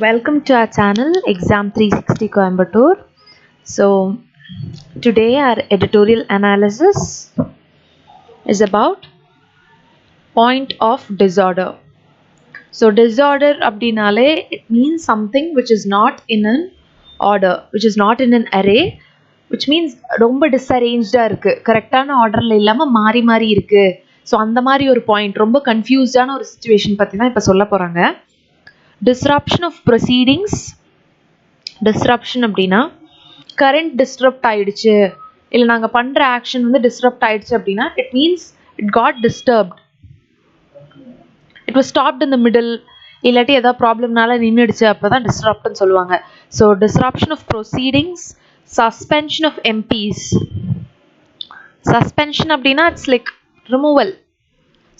Welcome to our channel Exam 360 Coimbatore. So today our editorial analysis is about point of disorder. So disorder abdinale, it means something which is not in an order, which is not in an array, which means ரொம்ப disarranged-ஆ இருக்கு, கரெக்டான ஆர்டர்ல இல்லாம மாறி மாறி இருக்கு. So அந்த மாதிரி ஒரு பாயிண்ட், ரொம்ப கன்ஃபியூஸ்டான ஒரு சுச்சுவேஷன் பற்றி தான் இப்போ சொல்ல போகிறாங்க. Disruption of proceedings. Disruption அப்படின்னா கரண்ட் டிஸ்டர்ப்ட் ஆயிடுச்சு, இல்லை நாங்கள் பண்ணுற ஆக்ஷன் வந்து டிஸ்டர்ப்ட் ஆயிடுச்சு அப்படின்னா it means it got disturbed, it was stopped in the middle, இல்லாட்டி ஏதாவது ப்ராப்ளம்னால நின்றுடுச்சு, அப்போ தான் டிஸ்டர்ப்ட்னு சொல்லுவாங்க. So disruption of proceedings. Suspension of MPs. Suspension அப்படின்னா இட்ஸ் லைக் ரிமூவல்.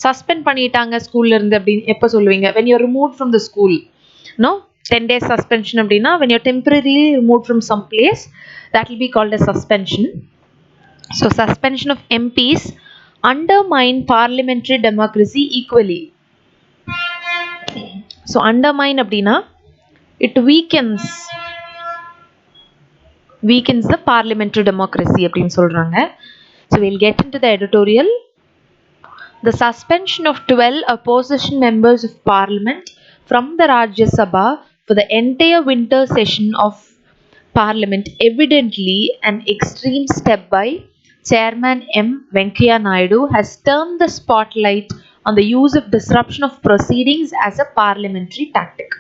சஸ்பெண்ட் பண்ணிட்டாங்க ஸ்கூல்ல இருந்து அப்படின்னு எப்போ சொல்லுவீங்க? when you're removed from the school. No, 10 days suspension அப்படின்னா when you're temporarily removed from some place, that will be called as suspension. So suspension of MPs undermine parliamentary democracy equally. So undermine அப்படின்னா it weakens the parliamentary democracy அப்படின்னு சொல்றாங்க. So we'll get into the editorial. The suspension of 12 opposition members of parliament from the Rajya Sabha for the entire winter session of parliament evidently an extreme step by Chairman M. Venkaiah Naidu has turned the spotlight on the use of disruption of proceedings as a parliamentary tactic.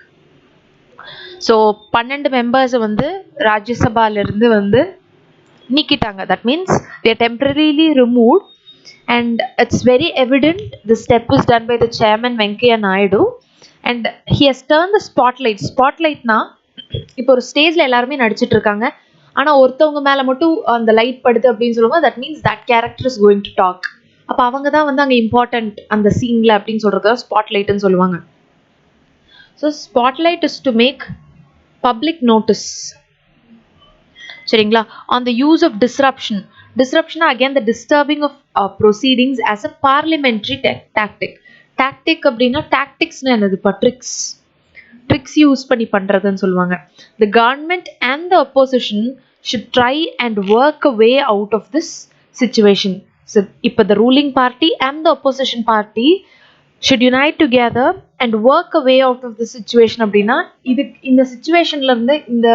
So 12 members வந்து Rajya Sabhaல இருந்து வந்து நீக்கிட்டாங்க. That means they are temporarily removed. And it's very evident the step was done by the chairman Venkaiah Naidu, and he has turned the spotlight. Spotlight na இப்போ ஒரு ஸ்டேஜ்ல எல்லாருமே நடிச்சிட்டு இருக்காங்க, ஆனா ஒருத்தவங்க மேல மட்டும் அந்த லைட் படுது அப்படின்னு சொல்லுவாங்க. that means that character is going to talk. அப்ப அவங்க தான் வந்து அங்க இம்பார்ட்டன்ட் அந்த சீன்ல அப்படின்னு சொல்றத ஸ்பாட்லைட்னு சொல்லுவாங்க. So spotlight is to make public notice. சரிங்களா? on the use of disruption. Disruption again the disturbing of proceedings as a parliamentary tactic. Tactic அப்படின்னா tacticsனா என்னதுப்பா? tricks யூஸ் பண்ணி பண்றதுன்னு சொல்லுவாங்க. The government and the opposition should try and work a way out of this situation. So இப்போ the ruling party and the opposition party should unite together and work a way out of the situation. அப்படின்னா இது இந்த சிச்சுவேஷன்ல இருந்து, இந்த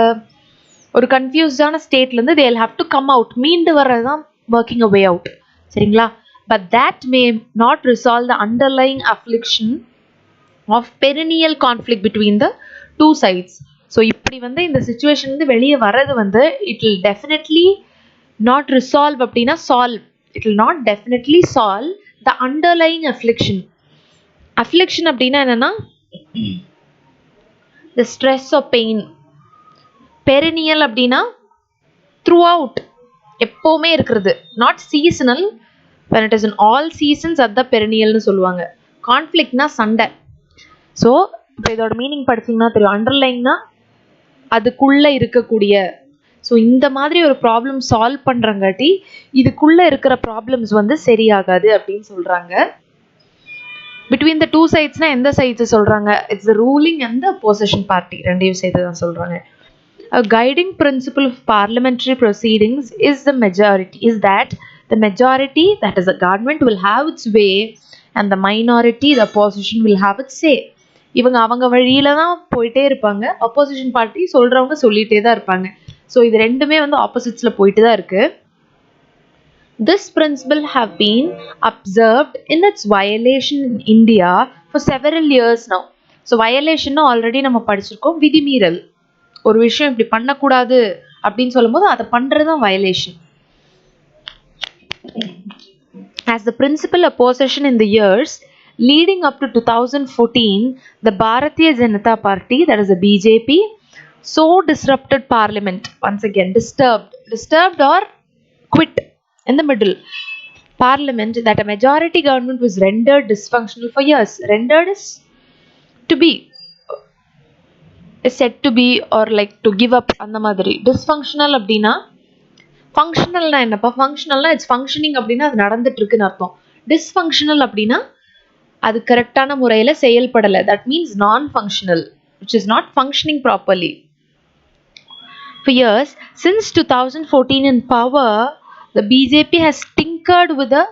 ஒரு கன்ஃபியூஸ்டான ஸ்டேட்ல இருந்து they will have to come out, மீண்டு வர்றதுதான் working a way out. சரிங்களா? but that may not resolve the underlying affliction of perennial conflict between the two sides. so இப்படி வந்து இந்த சிச்சுவேஷன்ல இருந்து வெளியே வர்றது வந்து it will definitely not resolve அப்படின்னா solve, it will not definitely solve the underlying affliction. affliction அப்படின்னா என்னன்னா the stress or pain. perennial அப்படின்னா throughout, எப்பவுமே இருக்கிறது, not seasonal. when it is in all seasons அதான் perennialனு சொல்லுவாங்க. கான்ஃப்ளிக்ட்னா சண்டை. ஸோ இப்போ இதோட மீனிங் படிச்சிங்கன்னா தெரியும். அண்டர்லைன்னா அதுக்குள்ள இருக்கக்கூடிய, ஸோ இந்த மாதிரி ஒரு ப்ராப்ளம் சால்வ் பண்ணுறங்காட்டி இதுக்குள்ள இருக்கிற ப்ராப்ளம்ஸ் வந்து சரியாகாது அப்படின்னு சொல்றாங்க. பிட்வீன் த டூ சைட்ஸ்னா எந்த சைட்ஸ் சொல்றாங்க? It's the ruling and the opposition party, ரெண்டையும் சேர்த்து தான் சொல்றாங்க. A guiding principle of parliamentary proceedings is that the majority, that is the government, will have its way and the minority, the opposition, will have its say. இவங்க அவங்க வழியில தான் போயிட்டே இருப்பாங்க, opposition party சொல்றவங்க சொல்லிட்டே தான் இருப்பாங்க. ஸோ இது ரெண்டுமே வந்து ஆப்போசிட்ஸ்ல போயிட்டு தான் இருக்கு. This principle have been observed in its violation in India for several years now. So violation already நம்ம படிச்சிருக்கோம், விதிமீறல். ஒரு விஷயம் இப்படி பண்ணக்கூடாது அப்படின்னு சொல்லும் போது அதை பண்றதுதான் violation. As the principal opposition in the years leading up to 2014, the Bharatiya Janata Party, that is the BJP, so disrupted parliament. Once again, disturbed or quit in the middle parliament, that a majority government was rendered dysfunctional for years. Rendered is to be, is said to be, or like to give up. அந்த மாதிரி. dysfunctional அப்படின்னா ஃபங்க்ஷனல்னா என்னப்பா? ஃபங்க்ஷனல்னா it's functioning அப்படின்னா அது நடந்துட்டு இருக்குன்னு அர்த்தம். Dysfunctional அப்படின்னா அது கரெக்டான முறையில் செயல்படலை, தட் மீன்ஸ் நான் functional. which is not functioning properly. For years, since 2014 in power, the BJP has tinkered with the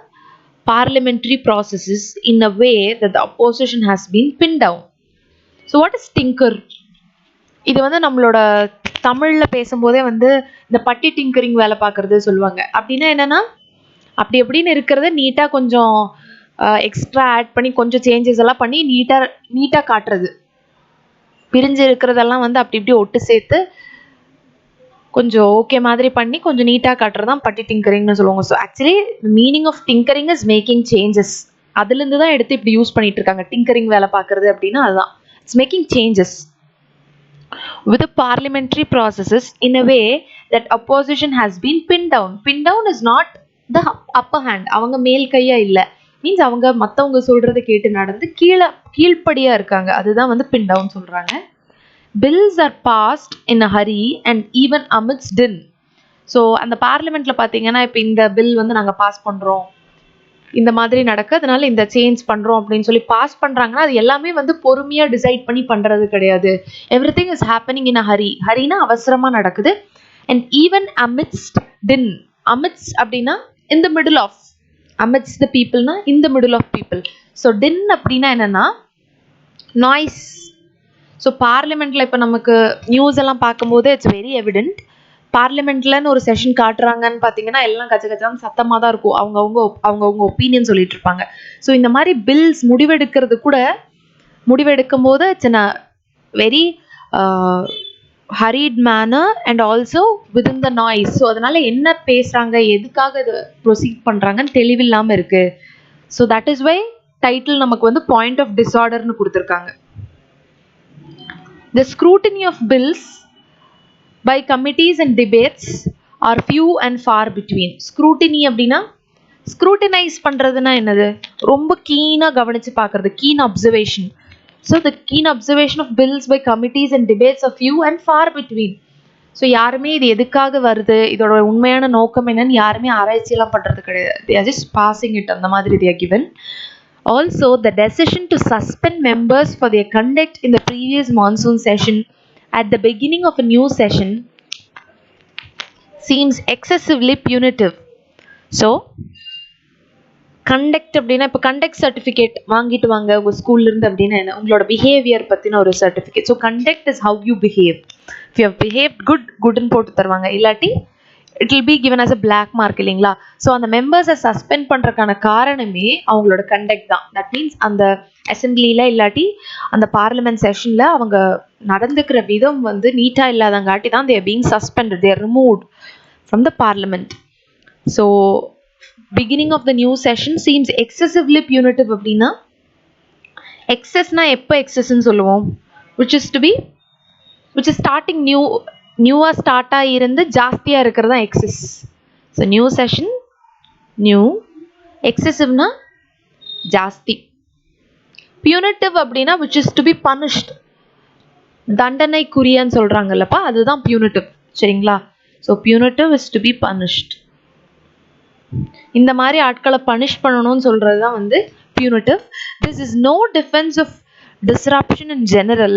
parliamentary processes in a way that the opposition has been pinned down. So what is tinker? இது வந்து நம்மளோட தமிழ்ல பேசும்போதே வந்து இந்த பட்டி tinkering வேலை பார்க்கறது சொல்லுவாங்க. அப்படின்னா என்னன்னா, அப்படி எப்படின்னு இருக்கிறத நீட்டா கொஞ்சம் எக்ஸ்ட்ரா ஆட் பண்ணி கொஞ்சம் சேஞ்சஸ் எல்லாம் பண்ணி நீட்டா காட்டுறது. பிரிஞ்சு இருக்கிறதெல்லாம் வந்து அப்படி இப்படி ஒட்டு சேர்த்து கொஞ்சம் ஓகே மாதிரி பண்ணி கொஞ்சம் நீட்டாக காட்டுறது தான் பட்டி டிங்கரிங்னு சொல்லுவாங்க. So actually meaning of tinkering is making changes. அதுலேருந்து தான் எடுத்து இப்படி யூஸ் பண்ணிட்டு இருக்காங்க. டிங்கரிங் வேலை பார்க்குறது அப்படின்னா அதுதான். It's making changes with parliamentary processes in a way that opposition has been pinned down. Pin down is not the upper hand. அவங்க மேல் கையா இல்லை, மீன்ஸ் அவங்க மற்றவங்க சொல்கிறத கேட்டு நடந்து கீழ்ப்படியாக இருக்காங்க. அதுதான் வந்து பின் டவுன் சொல்கிறாங்க. Bills are passed in a hurry and even amidst din. So அந்த பார்லிமெண்ட்டில் பார்த்தீங்கன்னா இப்போ இந்த பில் வந்து நாங்கள் பாஸ் பண்ணுறோம், இந்த மாதிரி நடக்கு, அதனால இந்த சேஞ்ச் பண்ணுறோம் அப்படின்னு சொல்லி பாஸ் பண்ணுறாங்கன்னா அது எல்லாமே வந்து பொறுமையாக டிசைட் பண்ணி பண்ணுறது கிடையாது. Everything is happening in a hurry. ஹரினா அவசரமாக நடக்குது. And even amidst din. amidst அப்படின்னா in the middle of. amidst the peopleனா in the middle of people. So din அப்படின்னா என்னென்னா நாய்ஸ். ஸோ பார்லிமெண்ட்டில் இப்போ நமக்கு நியூஸ் எல்லாம் பார்க்கும்போது இட்ஸ் வெரி எவிடென்ட். பார்லிமெண்ட்லன்னு ஒரு செஷன் காட்டுறாங்கன்னு பார்த்தீங்கன்னா எல்லாம் கச்சகச்சான்னு சத்தமாக தான் இருக்கும். அவங்கவுங்க ஒப்பீனியன் சொல்லிட்டு இருப்பாங்க. ஸோ இந்த மாதிரி பில்ஸ் முடிவெடுக்கும் போது it's in a very hurried manner and also within the noise. So அதனால என்ன பேசுகிறாங்க, எதுக்காக இதை ப்ரொசீட் பண்ணுறாங்கன்னு தெளிவில்லாமல் இருக்குது. So that is why title நமக்கு வந்து பாயிண்ட் ஆஃப் டிஸார்டர்னு கொடுத்துருக்காங்க. The scrutiny of bills by committees and debates are few and far between. Scrutiny அப்படின்னா scrutinize பண்ணுறதுனா என்னது? ரொம்ப கீனாக கவனித்து பார்க்குறது, keen observation. So the keen observation of bills by committees and debates are few and far between. So யாருமே இது எதுக்காக வருது, இதோட உண்மையான நோக்கம் என்னன்னு யாருமே ஆராய்ச்சியெல்லாம் பண்ணுறது கிடையாது. They are just passing it. அந்த மாதிரி they are given. Also, the decision to suspend members for their conduct in the previous monsoon session at the beginning of a new session seems excessively punitive. So, conduct அப்படின்னா இப்போ conduct certificate வாங்கிட்டு வாங்க உங்கள் ஸ்கூல்லேருந்து அப்படின்னா என்ன, உங்களோட behaviour பற்றின ஒரு certificate. So conduct is how you behave. If you have behaved goodன்னு போட்டு தருவாங்க, இல்லாட்டி it will be given as a black mark இல்லைங்களா. ஸோ அந்த மெம்பர்ஸை சஸ்பெண்ட் பண்ணுறதுக்கான காரணமே அவங்களோட கண்டக்ட் தான். தட் மீன்ஸ் அந்த அசம்பிளியில் இல்லாட்டி அந்த பார்லிமெண்ட் செஷனில் அவங்க நடந்துக்கிற விதம் வந்து நீட்டாக இல்லாதங்காட்டி தான் they are being suspended, they are removed from the parliament. So beginning of the new session seems excessively punitive. அப்படின்னா எக்ஸஸ்னா எப்போ எக்ஸஸ்ன்னு சொல்லுவோம்? which is starting நியூவாக ஸ்டார்ட் ஆகியிருந்து ஜாஸ்தியாக இருக்கிறது தான் excess. So new session new, எக்ஸசிவ்னா ஜாஸ்தி. பியூனிட்டிவ் அப்படின்னா which is to be punished, தண்டனைக்குரியன்னு சொல்கிறாங்கல்லப்பா, அதுதான் பியூனிட்டிவ். சரிங்களா? So punitive is to be punished. இந்த மாதிரி ஆட்களை பனிஷ் பண்ணணும்னு சொல்கிறது தான் வந்து punitive. This is no defense of disruption in general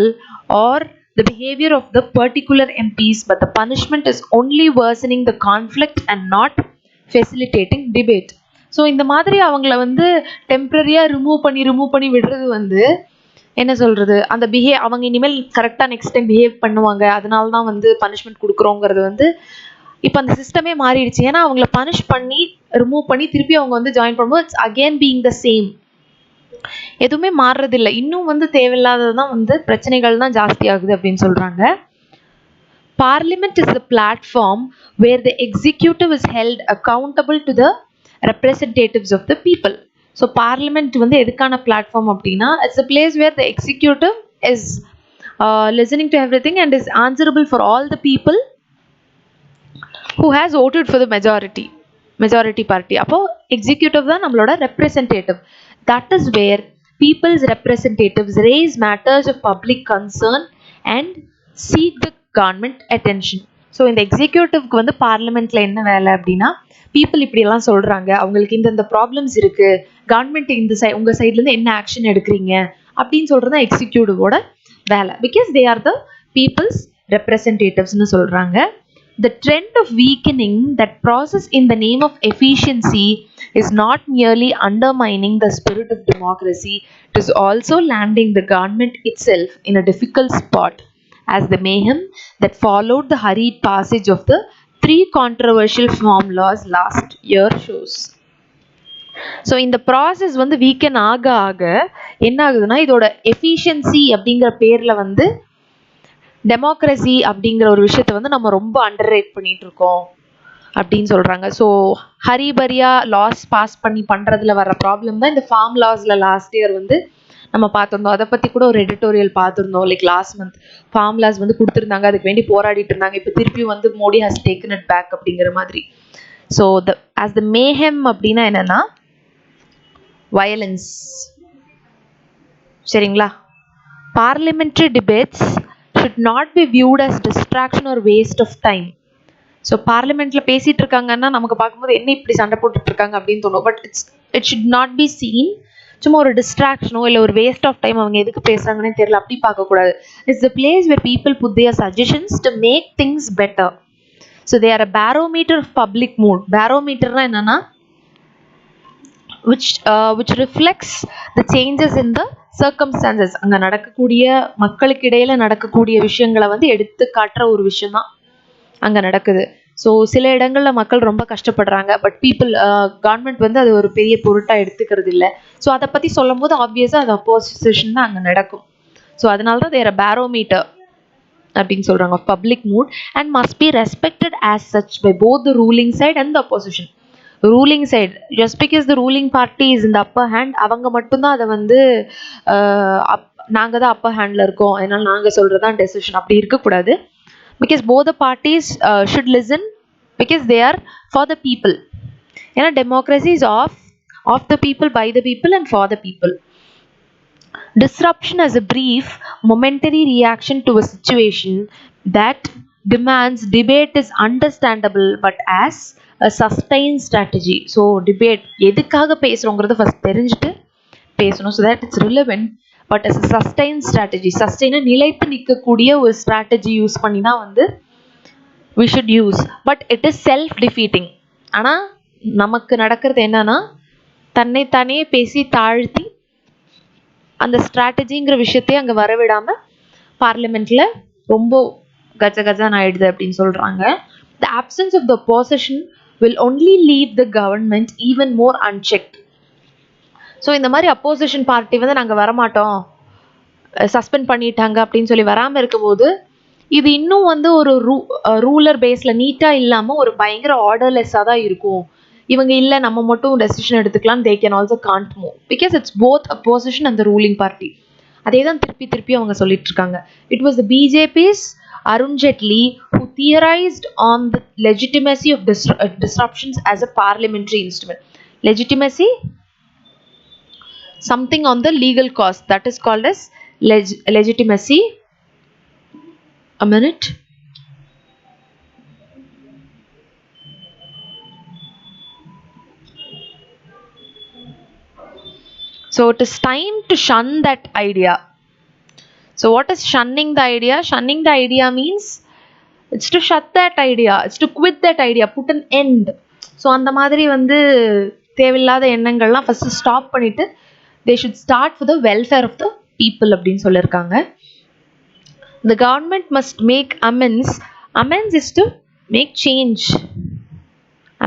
or the behavior of the particular MPs, but the punishment is only worsening the conflict and not facilitating debate. So இந்த மாதிரி அவங்கள வந்து டெம்பரரியாக ரிமூவ் பண்ணி விடுறது வந்து என்ன சொல்கிறது, அந்த அவங்க இனிமேல் கரெக்டாக நெக்ஸ்ட் டைம் பிஹேவ் பண்ணுவாங்க, அதனால தான் வந்து பனிஷ்மெண்ட் கொடுக்குறோங்கிறது வந்து இப்போ அந்த சிஸ்டமே மாறிடுச்சு. ஏன்னா அவங்கள பனிஷ் பண்ணி ரிமூவ் பண்ணி திருப்பி அவங்க வந்து ஜாயின் பண்ணும்போது it's again being the same. எதுவுமே மாறுறதில்லை. இன்னும் வந்து தேவையில்லாதது தான் வந்து பிரச்சனைகள் தான் ஜாஸ்தி ஆகுது அப்படின்னு சொல்கிறாங்க. Parliament is the platform where the executive is held accountable to the representatives of the people. So parliament வந்து எதுக்கான பிளாட்ஃபார்ம் அப்படின்னா it's a place where the executive is listening to everything and is answerable for all the people who has voted for the majority party. அப்போ executive தான் நம்மளோட representative. That is where people's representatives raise matters of public concern and seek the government attention. So இந்த எக்ஸிக்யூட்டிவ்க்கு வந்து பார்லிமெண்ட்டில் என்ன வேலை அப்படின்னா, people இப்படியெல்லாம் சொல்கிறாங்க, அவங்களுக்கு இந்த ப்ராப்ளம்ஸ் இருக்குது, கவர்மெண்ட் இந்த உங்கள் சைட்லேருந்து என்ன ஆக்ஷன் எடுக்கிறீங்க அப்படின்னு சொல்றது எக்ஸிக்யூட்டிவோட வேலை. Because they are the peoples ரெப்ரசன்டேட்டிவ்ஸ்னு சொல்றாங்க. The trend of weakening that process in the name of efficiency is not merely undermining the spirit of democracy, it is also landing the government itself in a difficult spot, as the mayhem that followed the hurried passage of the 3 controversial farm laws last year shows. So இந்த process வந்து வீக்கன் ஆக ஆக என்ன ஆகுதுன்னா, இதோட efficiency அப்படிங்கிற பேரில் வந்து டெமோக்ரஸி அப்படிங்கிற ஒரு விஷயத்த வந்து நம்ம ரொம்ப அண்டர் ரேட் பண்ணிட்டு இருக்கோம் அப்படின்னு சொல்கிறாங்க. ஸோ ஹரிபரியா லாஸ் பாஸ் பண்ணி பண்ணுறதுல வர ப்ராப்ளம் தான் இந்த ஃபார்ம் லாஸில் லாஸ்ட் இயர் வந்து நம்ம பார்த்துருந்தோம். அதை பற்றி கூட ஒரு எடிட்டோரியல் பார்த்துருந்தோம். Like last month farm laws வந்து கொடுத்துருந்தாங்க, அதுக்கு வேண்டி போராடிட்டு இருந்தாங்க. இப்போ திருப்பியும் வந்து Modi has taken it back அப்படிங்கிற மாதிரி. ஸோ as the mayhem அப்படின்னா என்னன்னா வயலன்ஸ். சரிங்களா? Parliamentary debates should not be viewed as distraction or waste of time. So பார்லிமெண்ட்ல பேசிட்டு இருக்காங்கன்னா நமக்கு பார்க்கும்போது என்ன இப்படி சண்டை போட்டுட்டு இருக்காங்க அப்படின்னு தோணும். But it should not be seen சும்மா ஒரு டிஸ்ட்ராக்ஷனோ இல்லை ஒரு வேஸ்ட் ஆஃப் டைம், அவங்க எதுக்கு பேசுறாங்கன்னே தெரியல அப்படி பார்க்கக்கூடாது. It's the place where people put their suggestions to make things better. So they are a barometer of public mood. Barometerனா என்னன்னா which reflects the changes in the circumstances. அங்கே நடக்கக்கூடிய மக்களுக்கு இடையில நடக்கக்கூடிய விஷயங்களை வந்து எடுத்து காட்டுற ஒரு விஷயம் தான் அங்கே நடக்குது. ஸோ சில இடங்களில் மக்கள் ரொம்ப கஷ்டப்படுறாங்க, பட் கவர்மெண்ட் வந்து அது ஒரு பெரிய பொருட்டாக எடுத்துக்கிறது இல்லை. ஸோ அதை பற்றி சொல்லும் போது ஆப்வியஸாக அது அப்போசிஷன் தான் அங்கே நடக்கும். ஸோ அதனால தான் தேர் பேரோமீட்டர் அப்படின்னு சொல்கிறாங்க of public mood and must be respected as such by both the ruling side and the opposition. Ruling side just because the ruling party is in the upper hand, அவங்க மட்டும்தான் அதை வந்து நாங்கள் தான் அப்பர் ஹேண்டில் இருக்கோம் அதனால நாங்கள் சொல்கிறது தான் டெசிஷன், அப்படி இருக்கக்கூடாது. Because both the parties should listen because they are for the people. ஏன்னா democracy is of the people, by the people and for the people. Disruption as a brief, momentary reaction to a situation that demands debate is understandable, but as a sustained strategy. So debate எதுக்காக பேசுகிறோங்கிறத first தெரிஞ்சுட்டு பேசணும். So that it's relevant, but as a sustained strategy. சஸ்டெயினாக நிலைத்து நிற்கக்கூடிய ஒரு strategy use பண்ணி தான் வந்து we should use. But it is self defeating. ஆனால் நமக்கு நடக்கிறது என்னன்னா, தன்னைத்தானே பேசி தாழ்த்தி அந்த ஸ்ட்ராட்டஜிங்கிற விஷயத்தையே அங்கே வரவிடாமல் பார்லிமெண்ட்டில் ரொம்ப கஜகஜான்னு ஆயிடுது அப்படின்னு சொல்கிறாங்க. The absence of the opposition will only leave the government even more unchecked. So இந்த மாதிரி அப்போசிஷன் பார்ட்டி வந்து நாங்கள் வரமாட்டோம், சஸ்பெண்ட் பண்ணிட்டாங்க அப்படின்னு சொல்லி வராமல் இருக்கும்போது இது இன்னும் வந்து ஒரு ரூலர் பேஸில் நீட்டாக இல்லாமல் ஒரு பயங்கர ஆர்டர்லெஸ்ஸாக தான் இருக்கும். இவங்க இல்லை நம்ம மட்டும் டெசிஷன் எடுத்துக்கலாம், they can also can't move because it's both opposition and the ruling party. அதே தான் திருப்பி அவங்க சொல்லிட்டு இருக்காங்க. It was the BJP's Arun Jaitley who theorized on the legitimacy of disruptions as a parliamentary instrument. Legitimacy, something on the legal cause, that is called as legitimacy. A minute. So it is time to shun that idea. So what is shunning the idea? Shunning the idea means it's to shut that idea, it's to quit that idea, put an end. So அந்த மாதிரி வந்து தேவையில்லாத எண்ணங்கள்லாம் first stop பண்ணிட்டு they should start for the welfare of the people அப்படின்னு சொல்லியிருக்காங்க. The government must make amends. Amends is to make change.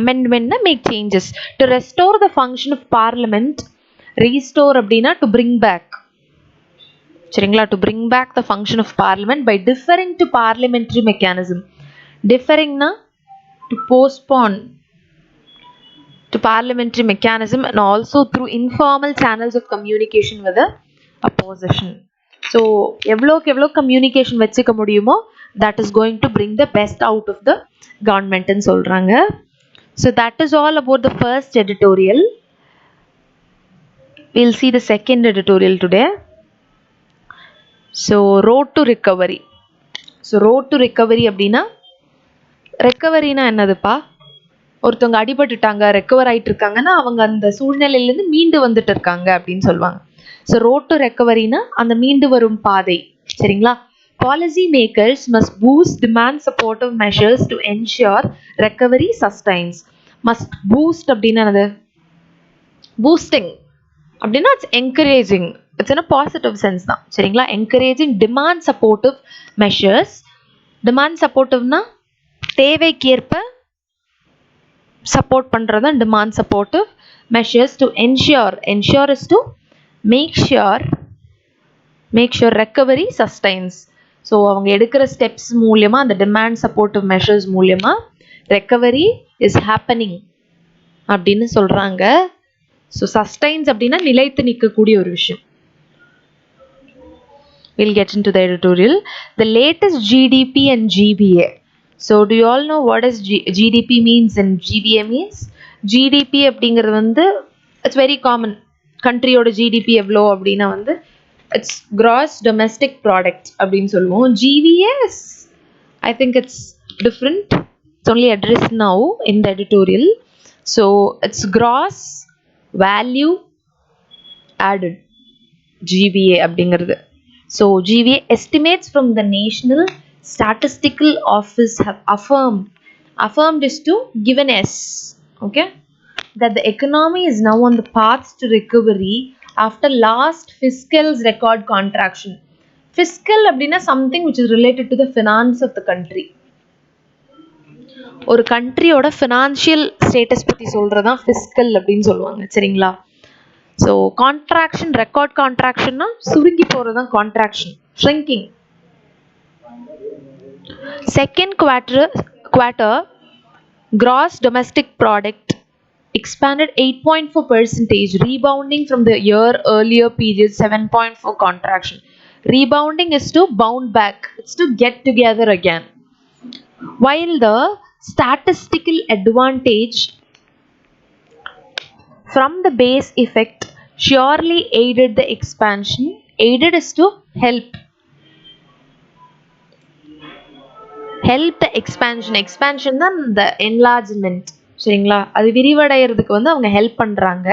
Amendment make changes to restore the function of parliament. Restore அப்படின்னா to bring back. சரிங்களா? to bring back the function of parliament by deferring to parliamentary mechanism. Deferringனா to postpone to parliamentary mechanism and also through informal channels of communication with the opposition. So எவ்வளோக்கு எவ்வளோ communication வச்சுக்க முடியுமோ that is going to bring the best out of the government ன்னு சொல்கிறாங்க. So that is all about the first editorial. We'll see the second editorial today. So road to recovery. So road to recovery அப்படின்னா ரெக்கவரினா என்னதுப்பா? ஒருத்தவங்க அடிபட்டுட்டாங்க, recover ஆகிட்டு இருக்காங்கன்னா அவங்க அந்த சூழ்நிலையிலேருந்து மீண்டு வந்துட்டு இருக்காங்க அப்படின்னு சொல்லுவாங்க. ஸோ ரோட் டு ரெக்கவரினா அந்த மீண்டு வரும் பாதை. சரிங்களா? Policy makers must boost demand supportive measures to ensure recovery sustains. Must boost அப்படின்னா என்னது? பூஸ்டிங் அப்படின்னா it's encouraging, it's in a positive sense தான். சரிங்களா? Encouraging demand supportive measures. Demand சப்போர்ட்டிவ்னா தேவைக்கேற்ப சப்போர்ட் பண்ணுறது தான் demand supportive measures to ensure. Ensure is to make sure recovery sustains. So அவங்க எடுக்கிற ஸ்டெப்ஸ் மூலியமாக, அந்த டிமாண்ட் சப்போர்ட்டிவ் மெஷர்ஸ் மூலியமாக ரெக்கவரி இஸ் ஹேப்பனிங் அப்படின்னு சொல்கிறாங்க. ஸோ சஸ்டைன்ஸ் அப்படின்னா நிலைத்து நிற்கக்கூடிய ஒரு விஷயம். We'll get into the editorial. The latest GDP and GBA. So do you all know what is GDP means and GBA means? GDP அப்படிங்கிறது வந்து it's very common. கண்ட்ரியோட ஜிடிபி எவ்வளோ அப்படின்னா வந்து இட்ஸ் கிராஸ் டொமெஸ்டிக் ப்ராடக்ட் அப்படின்னு சொல்லுவோம். GBA I think it's different. It's only addressed now in the editorial. So it's gross value added, GBA அப்படிங்கிறது. So GBA estimates from the National Statistical Office have affirmed is to give an S, okay, that the economy is now on the path to recovery after last fiscal's record contraction. Fiscal அப்படின்னா something which is related to the finance of the country. ஒரு கண்ட்ரியோட financial status பற்றி சொல்கிறதான் fiscal அப்படின்னு சொல்லுவாங்க. சரிங்களா? So contraction, record கான்ட்ராக்ஷன்னா சுருங்கி போகிறது தான் contraction, shrinking. Second quarter gross domestic product expanded 8.4%, rebounding from the year earlier period 7.4 contraction. Rebounding is to bound back, it's to get together again. While the statistical advantage from the base effect surely aided the expansion. Aided is to help the expansion தான் the enlargement. சரிங்களா? அது விரிவடைகிறதுக்கு வந்து அவங்க help பண்ணுறாங்க.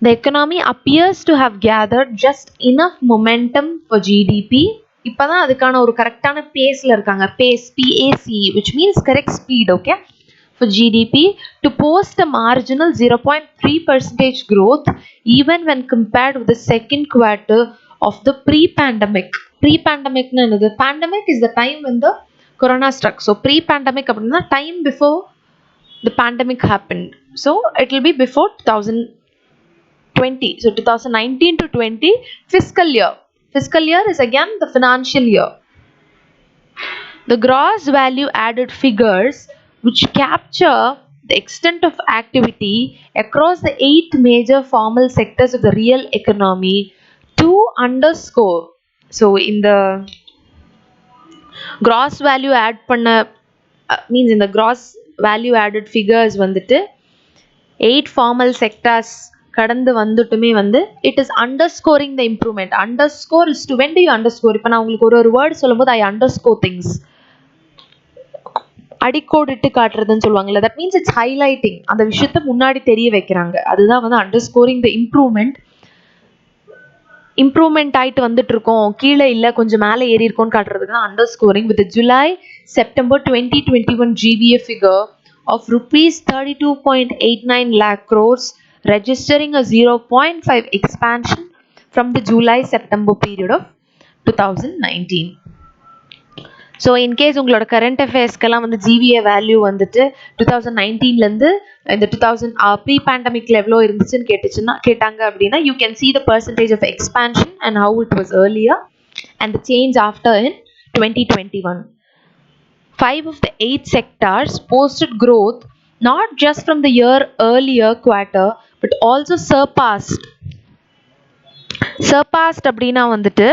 The economy appears to have gathered just enough momentum for GDP. இப்போ தான் அதுக்கான ஒரு கரெக்டான பேஸில் இருக்காங்க. Pace, PAC, which means correct speed, okay, for GDP to post a marginal 0.3% growth even when compared with the second quarter of the pre-pandemic. Pre-pandemic na enadhu? Pandemic is the time when the corona struck. So pre-pandemic அப்படின்னா time before the pandemic happened. So it will be before 2020. So 2019 to 20 fiscal year. Fiscal year is again the financial year. The gross value added figures which capture the extent of activity across the 8 major formal sectors of the real economy to underscore. So in the gross value add panna means in the gross value added figures வந்துட்டு 8 formal sectors கடந்து வந்துட்டுமே வந்து it is underscoring the improvement. Underscore is to, when do you underscore? இப்போ நான் உங்களுக்கு ஒரு word சொல்லும்போது I underscore things, அடிக்கோடிட்டு காட்டுறதுன்னு சொல்லுவாங்கல்ல, that means it's highlighting. அந்த விஷயத்தை முன்னாடி தெரிய வைக்கிறாங்க. அதுதான் வந்து underscoring the improvement. இம்ப்ரூவ்மெண்ட் ஆகிட்டு வந்துட்டு இருக்கோம், கீழே இல்லை கொஞ்சம் மேலே ஏறி இருக்கோன்னு காட்டுறதுக்கு தான் underscoring. With the July-September 2021 GBA figure of rupees 32.89 lakh crores registering a 0.5 expansion from the July-September period of 2019. So in case உங்களோட கரண்ட் அஃபேர்ஸ்க்கெல்லாம் வந்து GBA வேல்யூ வந்துட்டு 2019லேருந்து இந்த 2000 ப்ரீ பேண்டமிக்ல எவ்வளோ இருந்துச்சுன்னு கேட்டாங்க அப்படின்னா you can see the percentage of expansion and how it was earlier and the change after in 2021. 5 of the 8 sectors posted growth not just from the year earlier quarter but also surpassed அப்படின்னா வந்துட்டு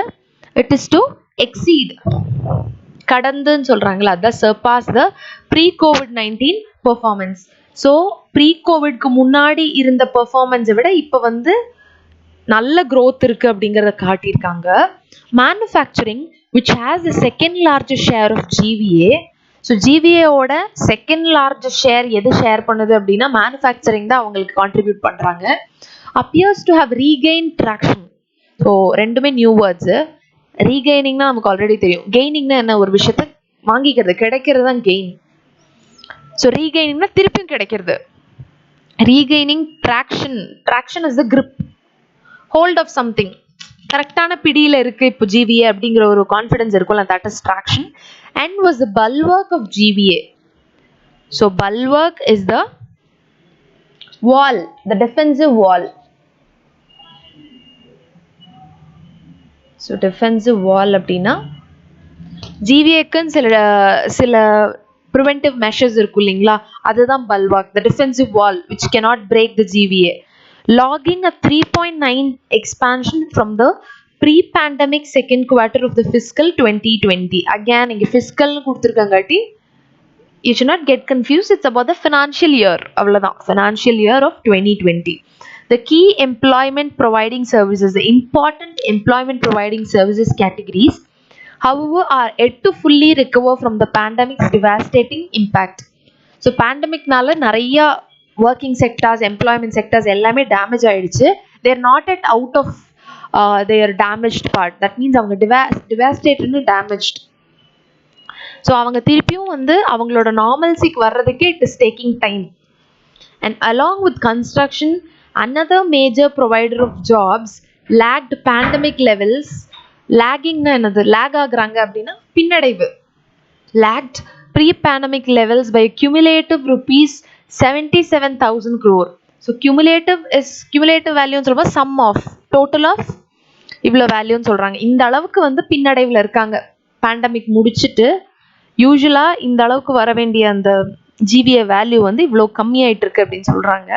it is to exceed, கடந்துன்னு சொல்றாங்களா, அதான் surpass the pre-COVID-19 performance. So ப்ரீ-கோவிட்க்கு முன்னாடி இருந்த பெர்ஃபார்மன்ஸை விட இப்போ வந்து நல்ல growth இருக்கு அப்படிங்கிறத காட்டியிருக்காங்க. Manufacturing which has the second largest share of GVA. So GVAவோட செகண்ட் லார்ஜஸ்ட் ஷேர் எது ஷேர் பண்ணுது அப்படின்னா மேனுஃபேக்சரிங் தான் அவங்களுக்கு கான்ட்ரிபியூட் பண்ணுறாங்க. appears to have regained traction. So ரெண்டுமே நியூ வேர்ட்ஸு. ரீகெய்னிங்னா நமக்கு ஆல்ரெடி தெரியும். கெய்னிங்னா என்ன, ஒரு விஷயத்த வாங்கிக்கிறது, கிடைக்கிறது தான் கெயின். ஸோ ரீகெய்னிங்னா திருப்பியும் கிடைக்கிறது. Regaining traction. Traction is the grip, hold of something. கரெக்டான பிடியில் இருக்குது இப்போ ஜிவிஏ அப்படிங்கிற ஒரு கான்ஃபிடன்ஸ் இருக்கும்ல, that is traction. And was the bulwark of GVA. So bulwark is the wall, the defensive wall. So defensive wall அப்படின்னா ஜிவிஏக்குன்னு சில ப்ரிவென்டிவ் மெஷர்ஸ் இருக்கும் இல்லைங்களா, அதுதான் bulwark, the defensive wall which cannot break the GVA. Logging a 3.9 expansion from the pre-pandemic second quarter of the fiscal 2020. Again, இங்கே ஃபிஸ்கல்னு கொடுத்துருக்காங்காட்டி you should not get confused, it's about the financial year. அவ்வளோதான், financial year of 2020. The key employment providing services, the important employment providing services categories, however, are yet to fully recover from the pandemic's devastating impact. So pandemic நால நிறைய working sectors, employment sectors எல்லாமே damage ஆயிடுச்சு. They are not yet out of their damaged part. That means அவங்க devastated and damaged. So அவங்க திருப்பியும் வந்து அவங்களோட normalcyக்கு வர்றதுக்கே it is taking time. And along with construction, another major provider of jobs lagged pandemic levels. Lagging na enadhu, lag ஆகுறாங்க அப்படின்னா பின்னடைவு. Lagged pre-pandemic levels by cumulative rupees 77,000 crore. So cumulative value ன்னு சொல்லும்போது sum of total of இவ்வளோ வேல்யூன்னு சொல்றாங்க. இந்த அளவுக்கு வந்து பின்னடைவில் இருக்காங்க. பேண்டமிக் முடிச்சுட்டு யூஸ்வலாக இந்த அளவுக்கு வர வேண்டிய அந்த ஜிவிஏ வேல்யூ வந்து இவ்வளோ கம்மியாயிட்டு இருக்கு அப்படின்னு சொல்றாங்க.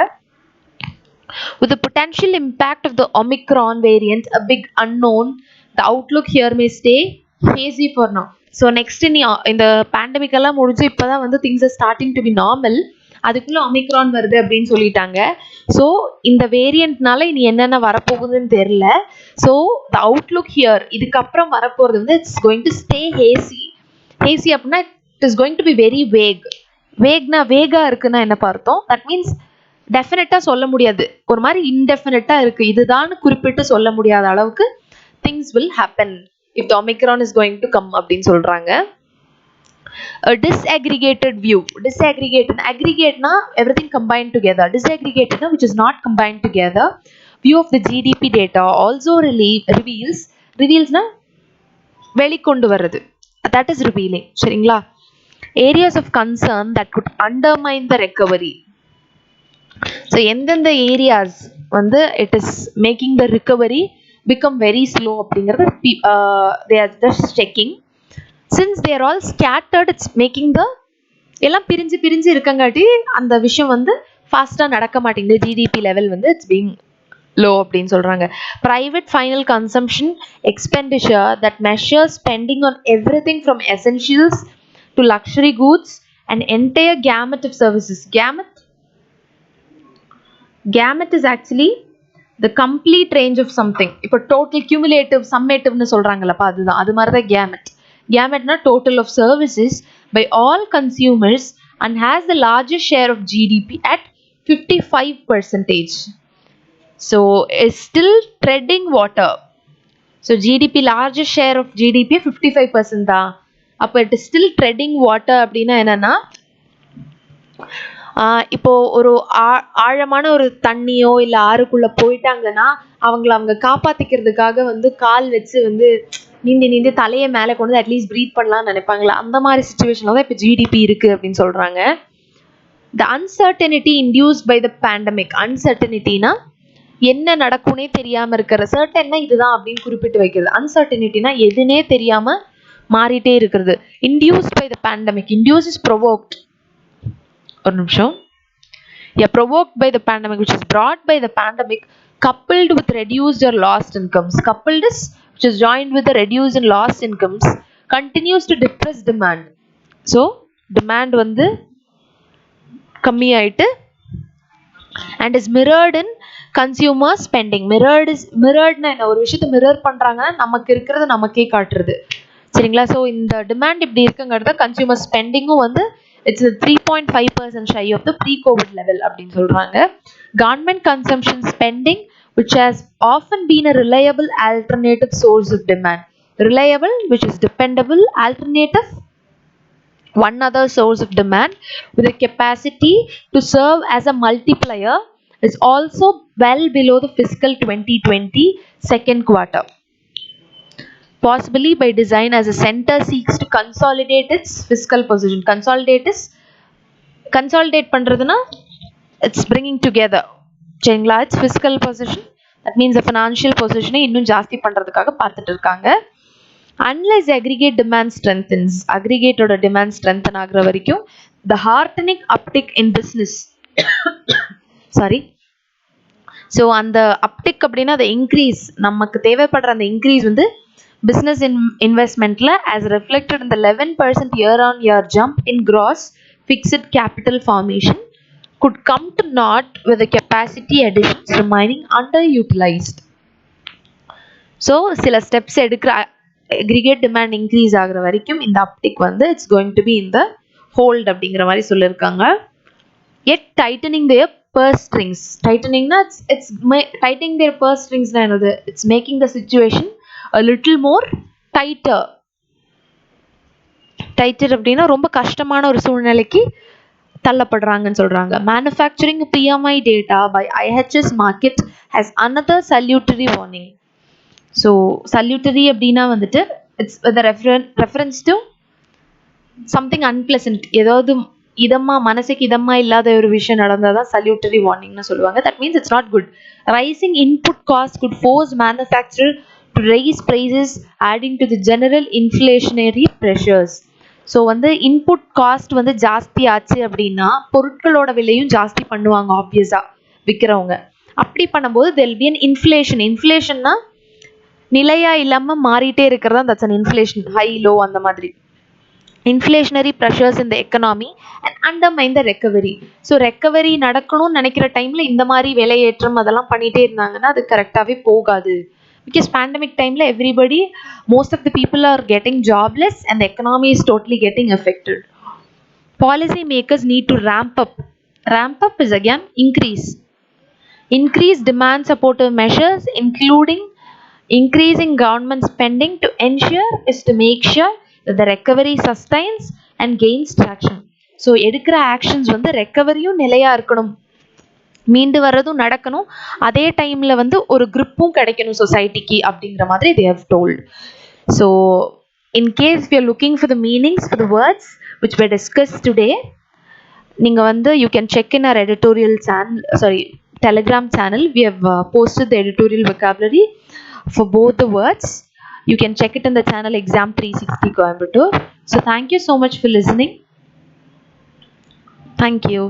With the potential impact of the Omicron variant a big unknown, the outlook here may stay hazy for now. So next இந்த பேண்டமிக் எல்லாம் முடிஞ்சு இப்போதான் வந்து things are starting to be normal. அதுக்குள்ள ஒமிக்ரான் வருது அப்படின்னு சொல்லிட்டாங்க. ஸோ இந்த வேரியண்ட்னால இனி என்னென்ன வரப்போகுதுன்னு தெரியல. ஸோ த அவுட்லுக் ஹியர், இதுக்கப்புறம் வரப்போகிறது வந்து it's going to stay hazy. Hazy அப்படின்னா it is going to be very weak. வேக்னா வேகா இருக்குன்னா என்ன பார்த்தோம், தட் மீன்ஸ் டெஃபினட்டாக சொல்ல முடியாது, ஒரு மாதிரி இன்டெஃபினட்டாக இருக்குது, இதுதான் குறிப்பிட்டு சொல்ல முடியாத அளவுக்கு things will happen if the Omicron is going to come அப்படின்னு சொல்கிறாங்க. A disaggregated view. Aggregate na everything combined together. Disaggregated na which is not combined together. View of the GDP data also reveals na வெளிக்கொண்டு வருது. That is revealing. சரிங்களா? Areas of concern that could undermine the recovery. So எந்தெந்த areas வந்து it is making the recovery become very slow அப்படிங்கிறது they are just checking. Since they are all scattered, it's making the எல்லாம் பிரிஞ்சு இருக்கங்காட்டி அந்த விஷயம் வந்து ஃபாஸ்ட்டாக நடக்க மாட்டேங்குது. ஜிடிபி லெவல் வந்து இட்ஸ் பீங் லோ அப்படின்னு சொல்கிறாங்க. Private final consumption expenditure that measures spending on everything from essentials to luxury goods and entire gamut of services. Gamut is actually the complete range of something. இப்போ total cumulative சம்மேட்டிவ்னு சொல்கிறாங்களப்பா, அதுதான், அது மாதிரி தான் கேமட். Gamut na total of services by all consumers and has the largest share of GDP at 55%. So is still treading water. So GDP largest share of GDP 55% da. Appo it is still treading water அப்படினா என்னன்னா, இப்போ ஒரு ஆழமான ஒரு தண்ணியோ இல்லை ஆறுக்குள்ள போயிட்டாங்கன்னா அவங்க காப்பாத்திக்கிறதுக்காக வந்து கால் வச்சு வந்து நீந்தி தலையை மேலே கொண்டு வந்து அட்லீஸ்ட் ப்ரீத் பண்ணலாம்னு நினைப்பாங்களா, அந்த மாதிரி சுச்சுவேஷனில் தான் இப்போ ஜிடிபி இருக்குது அப்படின்னு சொல்கிறாங்க. The uncertainty induced by the pandemic. அன்சர்டனிட்டினா என்ன நடக்கும்னே தெரியாமல் இருக்கிற, சர்டன்னா இதுதான் அப்படின்னு குறிப்பிட்டு வைக்கிறது. அன்சர்டனிட்டினா எதுனே தெரியாமல் மாறிட்டே இருக்கிறது. Induced by the pandemic. Induce is provoked. ஒரு நிமிஷம். Provoked by the pandemic, which is brought by the pandemic, coupled with reduced or lost incomes. Coupled is which is joined with the reduced and lost incomes, continues to depress demand. So demand வந்து கம்மியாயிட்டு and is mirrored in consumer spending. mirroredனா என்ன, ஒரு விஷயத்தை mirror பண்றாங்கன்னா நமக்கு இருக்கிறது நமக்கே காட்டுறது. சரிங்களா? ஸோ இந்த டிமாண்ட் இப்படி இருக்குங்கிறத கன்சியூமர் ஸ்பெண்டிங்கும் வந்து It's a 3.5% shy of the pre-COVID level அப்படின்னு சொல்றாங்க. Government consumption spending, which has often been a reliable alternative source of demand. Reliable, which is dependable, alternative, one other source of demand with a capacity to serve as a multiplier, is also well below the fiscal 2020 second quarter. Possibly by design, as a center seeks to consolidate its fiscal position. Consolidate பண்றதுனா it's bringing together. சரிங்களா? Its fiscal position, that means the financial position இன்னும் ஜாஸ்தி பண்றதுக்காக பார்த்துட்டு இருக்காங்க. Unless aggregate demand strengthens, aggregate ஓட demand strengthen ஆகுற வரைக்கும் the heartening uptick in business sorry so அந்த uptick அப்படின்னா the increase, நமக்கு தேவைப்படுற அந்த increase வந்து business investmentல as reflected in the 11% year on year jump in gross fixed capital formation could come to naught with the capacity additions remaining underutilized. So சில steps எடுக்கிற aggregate demand increase ஆகுற வரைக்கும் இந்த uptick வந்து it's going to be in the hold அப்படிங்கிற மாதிரி சொல்லியிருக்காங்க. Yet tightening their purse strings, tightening their purse strings னா என்னது? It's making the situation a little more tighter அப்படின்னா ரொம்ப கஷ்டமான ஒரு சூழ்நிலைக்கு தள்ளப்படுறாங்கன்னு சொல்றாங்க. Manufacturing PMI data by IHS Markit has another salutary warning. So salutary அப்படின்னா வந்துட்டு it's with a reference to something unpleasant, ஏதாவது இதமா மனசுக்கு இதமா இல்லாத ஒரு விஷயம் நடந்தாதான் salutary warning னு சொல்லுவாங்க. That means it's not good. Rising input costs could force manufacturer to raise prices, adding to the general inflationary pressures. So வந்து இன்புட் காஸ்ட் வந்து ஜாஸ்தி ஆச்சு அப்படின்னா பொருட்களோட விலையும் ஜாஸ்தி பண்ணுவாங்க ஆப்வியஸாக விற்கிறவங்க. அப்படி பண்ணும்போது தெல் பி அன் இன்ஃப்ளேஷன். இன்ஃப்ளேஷன்னா நிலையாக இல்லாமல் மாறிட்டே இருக்கிறதா that's an inflation, high low அந்த மாதிரி. இன்ஃப்ளேஷனரி ப்ரெஷர்ஸ் இந்த economy and undermine the recovery. So recovery நடக்கணும்னு நினைக்கிற டைமில் இந்த மாதிரி விலையேற்றம் அதெல்லாம் பண்ணிகிட்டே இருந்தாங்கன்னா அது கரெக்டாகவே போகாது. Because pandemic time la everybody, most of the people are getting jobless and the economy is totally getting affected. Policy makers need to ramp up. Ramp up is again increase demand supportive measures, including increasing government spending to ensure is to make sure that the recovery sustains and gains traction. So எடுக்கிற actions வந்து ரெக்கவரியும் நிலையா இருக்கணும், மீண்டு வர்றதும் நடக்கணும், அதே டைமில் வந்து ஒரு குரூப்பும் கிடைக்கணும் சொசைட்டிக்கு அப்படிங்கிற மாதிரி they have told. So in case we are looking for the meanings for the words which were discussed today, நீங்கள் வந்து you can check in our editorial telegram channel. We have posted the editorial vocabulary for both the words. You can check it in the channel Exam 360 Coimbatore. So thank you so much for listening. Thank you.